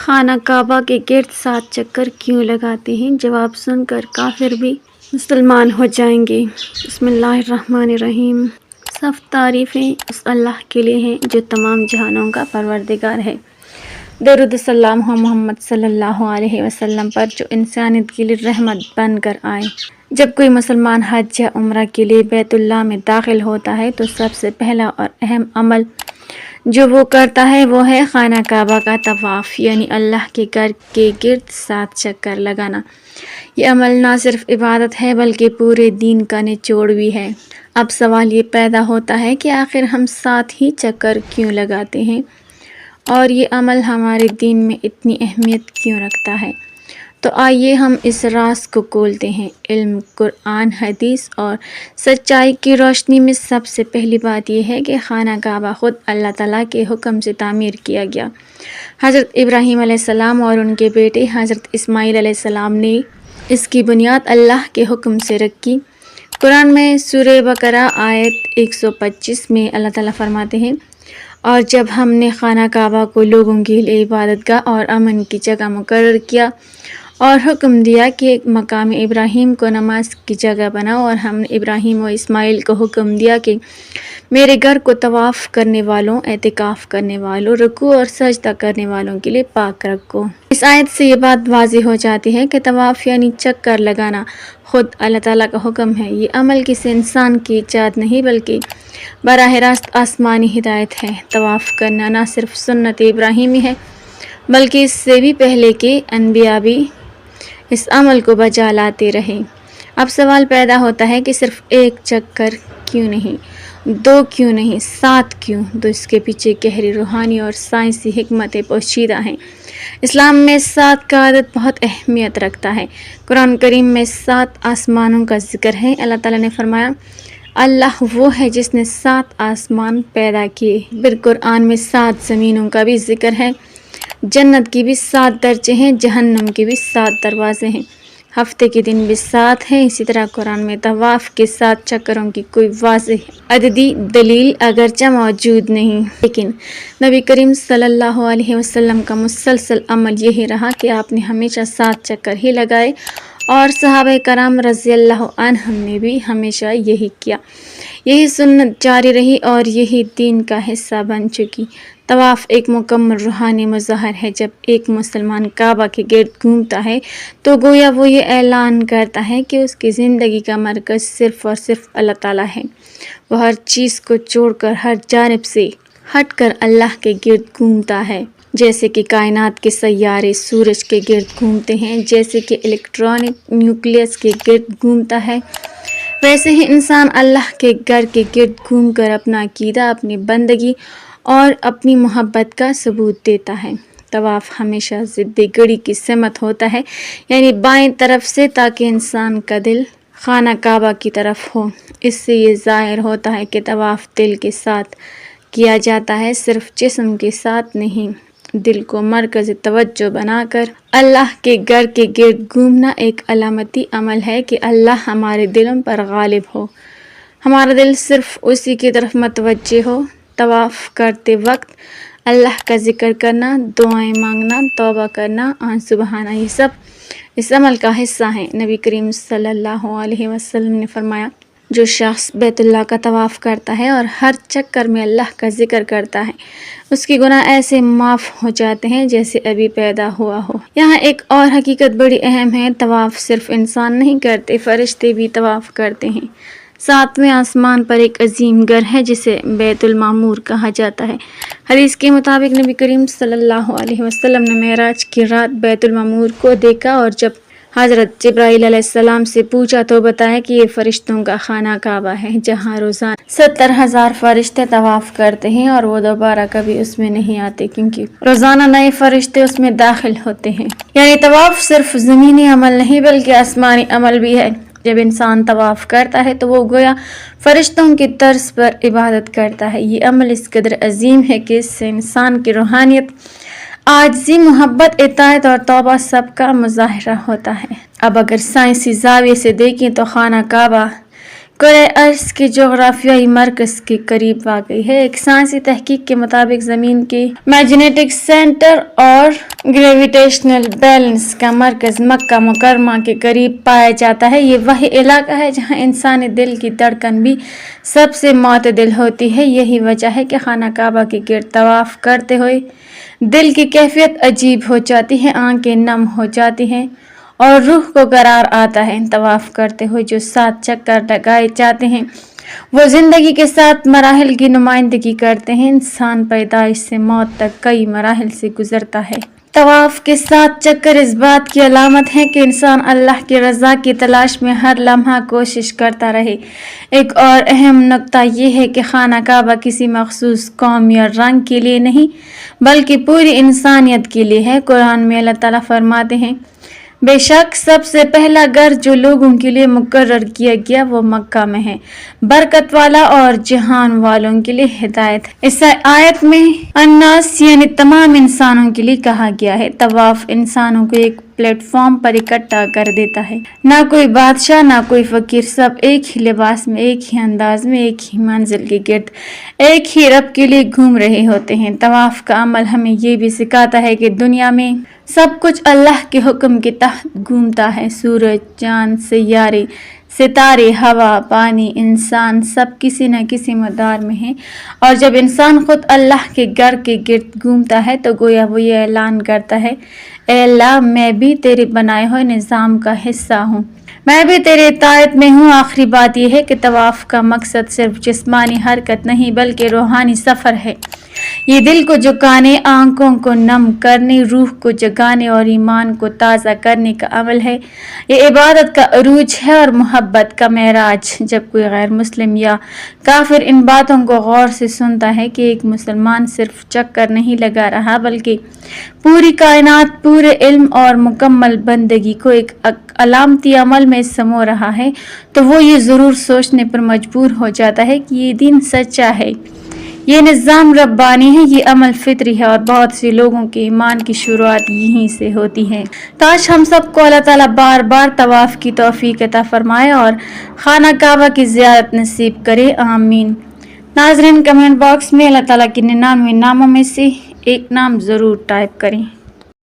خانہ کعبہ کے گرد 7 چکر کیوں لگاتے ہیں؟ جواب سن کر کافر بھی مسلمان ہو جائیں گے۔ بسم اللہ الرحمن الرحیم۔ سب تعریفیں اس اللہ کے لیے ہیں جو تمام جہانوں کا پروردگار ہے۔ درود سلام ہو محمد صلی اللہ علیہ وسلم پر جو انسانیت کے لیے رحمت بن کر آئے۔ جب کوئی مسلمان حج یا عمرہ کے لیے بیت اللہ میں داخل ہوتا ہے تو سب سے پہلا اور اہم عمل جو وہ کرتا ہے وہ ہے خانہ کعبہ کا طواف، یعنی اللہ کے گھر کے گرد 7 چکر لگانا۔ یہ عمل نہ صرف عبادت ہے بلکہ پورے دین کا نچوڑ بھی ہے۔ اب سوال یہ پیدا ہوتا ہے کہ آخر ہم 7 ہی چکر کیوں لگاتے ہیں اور یہ عمل ہمارے دین میں اتنی اہمیت کیوں رکھتا ہے؟ تو آئیے ہم اس راز کو کھولتے ہیں۔ علم، قرآن، حدیث اور سچائی کی روشنی میں سب سے پہلی بات یہ ہے کہ خانہ کعبہ خود اللہ تعالیٰ کے حکم سے تعمیر کیا گیا۔ حضرت ابراہیم علیہ السلام اور ان کے بیٹے حضرت اسماعیل علیہ السلام نے اس کی بنیاد اللہ کے حکم سے رکھی۔ قرآن میں سورہ بقرہ آیت 125 میں اللہ تعالیٰ فرماتے ہیں، اور جب ہم نے خانہ کعبہ کو لوگوں کے لیے عبادت گاہ اور امن کی جگہ مقرر کیا اور حکم دیا کہ مقام ابراہیم کو نماز کی جگہ بناؤ، اور ہم نے ابراہیم و اسماعیل کو حکم دیا کہ میرے گھر کو طواف کرنے والوں، اعتکاف کرنے والوں، رکوع اور سجدہ کرنے والوں کے لیے پاک رکھو۔ اس آیت سے یہ بات واضح ہو جاتی ہے کہ طواف یعنی چکر لگانا خود اللہ تعالیٰ کا حکم ہے۔ یہ عمل کسی انسان کی ایجاد نہیں بلکہ براہ راست آسمانی ہدایت ہے۔ طواف کرنا نہ صرف سنت ابراہیمی ہے بلکہ اس سے بھی پہلے کے انبیاء بھی اس عمل کو بجا لاتے رہے۔ اب سوال پیدا ہوتا ہے کہ صرف 1 چکر کیوں نہیں، 2 کیوں نہیں، 7 کیوں؟ تو اس کے پیچھے گہری روحانی اور سائنسی حکمتیں پوشیدہ ہیں۔ اسلام میں 7 کا عدد بہت اہمیت رکھتا ہے۔ قرآن کریم میں 7 آسمانوں کا ذکر ہے۔ اللہ تعالیٰ نے فرمایا، اللہ وہ ہے جس نے 7 آسمان پیدا کیے۔ پھر قرآن میں 7 زمینوں کا بھی ذکر ہے۔ جنت کی بھی 7 درجے ہیں، جہنم کے بھی 7 دروازے ہیں، ہفتے کے دن بھی 7 ہیں۔ اسی طرح قرآن میں طواف کے 7 چکروں کی کوئی واضح عددی دلیل اگرچہ موجود نہیں، لیکن نبی کریم صلی اللہ علیہ وسلم کا مسلسل عمل یہی رہا کہ آپ نے ہمیشہ 7 چکر ہی لگائے، اور صحابہ کرام رضی اللہ عنہم نے بھی ہمیشہ یہی کیا۔ یہی سنت جاری رہی اور یہی دین کا حصہ بن چکی۔ طواف ایک مکمل روحانی مظہر ہے۔ جب ایک مسلمان کعبہ کے گرد گھومتا ہے تو گویا وہ یہ اعلان کرتا ہے کہ اس کی زندگی کا مرکز صرف اور صرف اللہ تعالیٰ ہے۔ وہ ہر چیز کو چھوڑ کر، ہر جانب سے ہٹ کر اللہ کے گرد گھومتا ہے۔ جیسے کہ کائنات کے سیارے سورج کے گرد گھومتے ہیں، جیسے کہ الیکٹرانک نیوکلیس کے گرد گھومتا ہے، ویسے ہی انسان اللہ کے گھر کے گرد گھوم کر اپنا عقیدہ، اپنی بندگی اور اپنی محبت کا ثبوت دیتا ہے۔ طواف ہمیشہ ضد گھڑی کی سمت ہوتا ہے، یعنی بائیں طرف سے، تاکہ انسان کا دل خانہ کعبہ کی طرف ہو۔ اس سے یہ ظاہر ہوتا ہے کہ طواف دل کے ساتھ کیا جاتا ہے، صرف جسم کے ساتھ نہیں۔ دل کو مرکز توجہ بنا کر اللہ کے گھر کے گرد گھومنا ایک علامتی عمل ہے کہ اللہ ہمارے دلوں پر غالب ہو، ہمارا دل صرف اسی کی طرف متوجہ ہو۔ طواف کرتے وقت اللہ کا ذکر کرنا، دعائیں مانگنا، توبہ کرنا، سبحانہ، یہ سب اس عمل کا حصہ ہیں۔ نبی کریم صلی اللہ علیہ وسلم نے فرمایا، جو شخص بیت اللہ کا طواف کرتا ہے اور ہر چکر میں اللہ کا ذکر کرتا ہے، اس کی گناہ ایسے معاف ہو جاتے ہیں جیسے ابھی پیدا ہوا ہو۔ یہاں ایک اور حقیقت بڑی اہم ہے، طواف صرف انسان نہیں کرتے، فرشتے بھی طواف کرتے ہیں۔ 7ویں آسمان پر ایک عظیم گھر ہے جسے بیت المعمور کہا جاتا ہے۔ حدیث کے مطابق نبی کریم صلی اللہ علیہ وسلم نے معراج کی رات بیت المعمور کو دیکھا، اور جب حضرت جبرائیل علیہ السلام سے پوچھا تو بتایا کہ یہ فرشتوں کا خانہ کعبہ ہے، جہاں روزانہ 70,000 فرشتے طواف کرتے ہیں، اور وہ دوبارہ کبھی اس میں نہیں آتے کیونکہ روزانہ نئے فرشتے اس میں داخل ہوتے ہیں۔ یعنی طواف صرف زمینی عمل نہیں بلکہ آسمانی عمل بھی ہے۔ جب انسان طواف کرتا ہے تو وہ گویا فرشتوں کی طرز پر عبادت کرتا ہے۔ یہ عمل اس قدر عظیم ہے کہ اس سے انسان کی روحانیت، عاجزی، محبت، اطاعت اور توبہ سب کا مظاہرہ ہوتا ہے۔ اب اگر سائنسی زاویے سے دیکھیں تو خانہ کعبہ کرۂ ارض کے جغرافیائی مرکز کے قریب واقع ہے۔ ایک سائنسی تحقیق کے مطابق زمین کے میگنیٹک سینٹر اور گریویٹیشنل بیلنس کا مرکز مکہ مکرمہ کے قریب پایا جاتا ہے۔ یہ وہی علاقہ ہے جہاں انسانی دل کی دھڑکن بھی سب سے معتدل ہوتی ہے۔ یہی وجہ ہے کہ خانہ کعبہ کے گرد طواف کرتے ہوئے دل کی کیفیت عجیب ہو جاتی ہے، آنکھیں نم ہو جاتی ہیں اور روح کو قرار آتا ہے۔ طواف کرتے ہوئے جو 7 چکر لگائے جاتے ہیں وہ زندگی کے 7 مراحل کی نمائندگی کرتے ہیں۔ انسان پیدائش سے موت تک کئی مراحل سے گزرتا ہے۔ طواف کے 7 چکر اس بات کی علامت ہیں کہ انسان اللہ کی رضا کی تلاش میں ہر لمحہ کوشش کرتا رہے۔ ایک اور اہم نکتہ یہ ہے کہ خانہ کعبہ کسی مخصوص قوم یا رنگ کے لیے نہیں بلکہ پوری انسانیت کے لیے ہے۔ قرآن میں اللہ تعالیٰ فرماتے ہیں، بے شک سب سے پہلا گھر جو لوگوں کے لیے مقرر کیا گیا وہ مکہ میں ہے، برکت والا اور جہان والوں کے لیے ہدایت ہے۔ اس آیت میں الناس یعنی تمام انسانوں کے لیے کہا گیا ہے۔ طواف انسانوں کو ایک پلیٹ فارم پر اکٹھا کر دیتا ہے۔ نہ کوئی بادشاہ نہ کوئی فقیر، سب ایک ہی لباس میں، ایک ہی انداز میں، ایک ہی منزل کے گرد ایک ہی رب کے لیے گھوم رہے ہوتے ہیں۔ طواف کا عمل ہمیں یہ بھی سکھاتا ہے کہ دنیا میں سب کچھ اللہ کے حکم کے تحت گھومتا ہے۔ سورج، چاند، سیارے، ستارے، ہوا، پانی، انسان سب کسی نہ کسی مدار میں ہیں، اور جب انسان خود اللہ کے گھر کے گرد گھومتا ہے تو گویا وہ یہ اعلان کرتا ہے، اے اللہ میں بھی تیرے بنائے ہوئے نظام کا حصہ ہوں، میں بھی تیرے اطاعت میں ہوں۔ آخری بات یہ ہے کہ طواف کا مقصد صرف جسمانی حرکت نہیں بلکہ روحانی سفر ہے۔ یہ دل کو جھکانے، آنکھوں کو نم کرنے، روح کو جگانے اور ایمان کو تازہ کرنے کا عمل ہے۔ یہ عبادت کا عروج ہے اور محبت کا معراج۔ جب کوئی غیر مسلم یا کافر ان باتوں کو غور سے سنتا ہے کہ ایک مسلمان صرف چکر نہیں لگا رہا بلکہ پوری کائنات، پورے علم اور مکمل بندگی کو ایک علامتی عمل میں سمو رہا ہے، تو وہ یہ ضرور سوچنے پر مجبور ہو جاتا ہے کہ یہ دین سچا ہے، یہ نظام ربانی ہے، یہ عمل فطری ہے، اور بہت سے لوگوں کے ایمان کی شروعات یہیں سے ہوتی ہے۔ کاش ہم سب کو اللہ تعالیٰ بار بار طواف کی توفیق عطا فرمائے اور خانہ کعبہ کی زیارت نصیب کرے، آمین۔ ناظرین، کمنٹ باکس میں اللہ تعالیٰ کے 99 ناموں میں سے ایک نام ضرور ٹائپ کریں۔